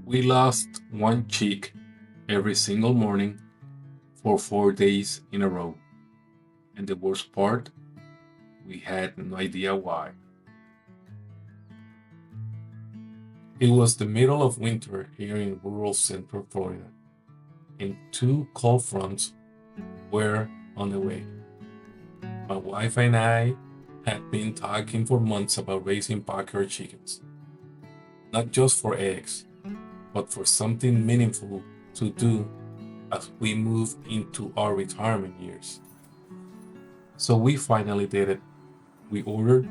We lost one chick every single morning for 4 days in a row. And the worst part, we had no idea why. It was the middle of winter here in rural central Florida, and two cold fronts were on the way. My wife and I had been talking for months about raising backyard chickens, not just for eggs, but for something meaningful to do as we move into our retirement years. So we finally did it. We ordered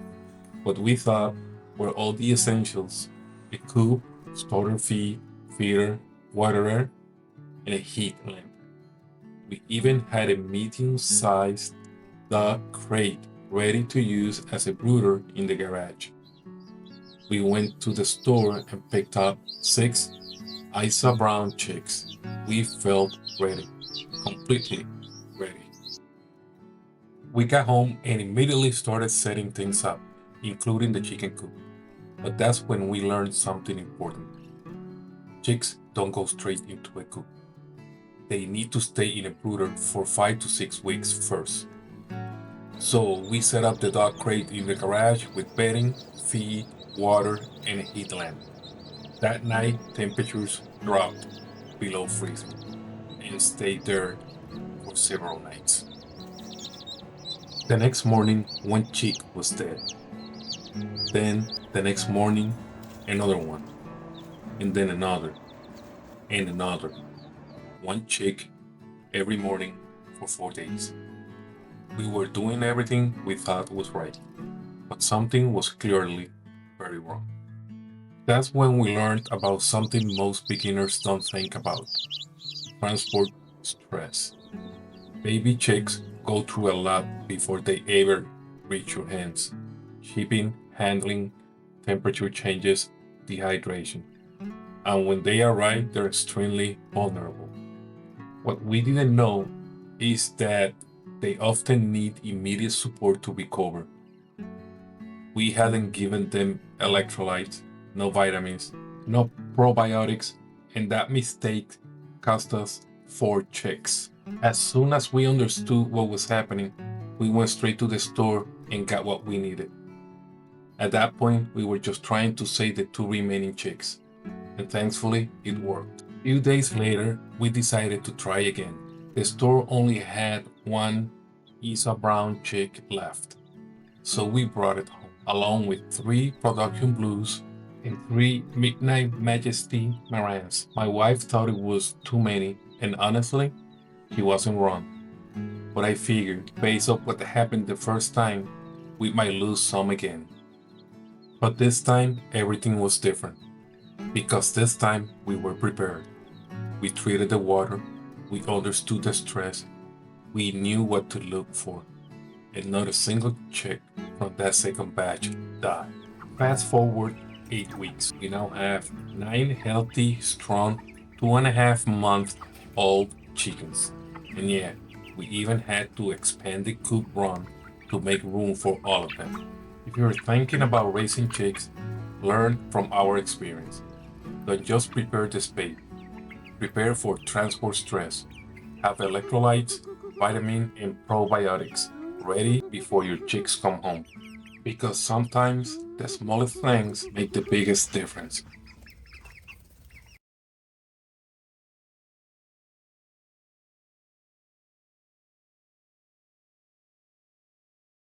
what we thought were all the essentials: a coop, starter feed, feeder, waterer, and a heat lamp. We even had a medium-sized dog crate ready to use as a brooder in the garage. We went to the store and picked up 6 Isa Brown chicks. We felt ready, completely ready. We got home and immediately started setting things up, including the chicken coop. But that's when we learned something important. Chicks don't go straight into a coop. They need to stay in a brooder for 5 to 6 weeks first. So we set up the dog crate in the garage with bedding, feed, water, and a heat lamp. That night, temperatures dropped below freezing and stayed there for several nights. The next morning, one chick was dead. Then, the next morning, another one, and then another, and another. One chick every morning for 4 days. We were doing everything we thought was right, but something was clearly very wrong. That's when we learned about something most beginners don't think about: transport stress. Baby chicks go through a lot before they ever reach your hands: shipping, handling, temperature changes, dehydration. And when they arrive, they're extremely vulnerable. What we didn't know is that they often need immediate support to recover. We hadn't given them electrolytes, no vitamins, no probiotics, and that mistake cost us 4 chicks. As soon as we understood what was happening, we went straight to the store and got what we needed. At that point, we were just trying to save the 2 remaining chicks, and thankfully, it worked. A few days later, we decided to try again. The store only had one Isa Brown chick left, so we brought it home, along with 3 production blues and 3 Midnight Majesty Marans. My wife thought it was too many, and honestly, she wasn't wrong. But I figured, based on what happened the first time, we might lose some again. But this time, everything was different, because this time we were prepared. We treated the water, we understood the stress, we knew what to look for, and not a single chick from that second batch died. Fast forward 8 weeks, we now have 9 healthy, strong, 2.5-month-old chickens. And yeah, we even had to expand the coop run to make room for all of them. If you're thinking about raising chicks, learn from our experience. Don't just prepare the space, prepare for transport stress. Have electrolytes, vitamin, and probiotics ready before your chicks come home. Because sometimes the smallest things make the biggest difference.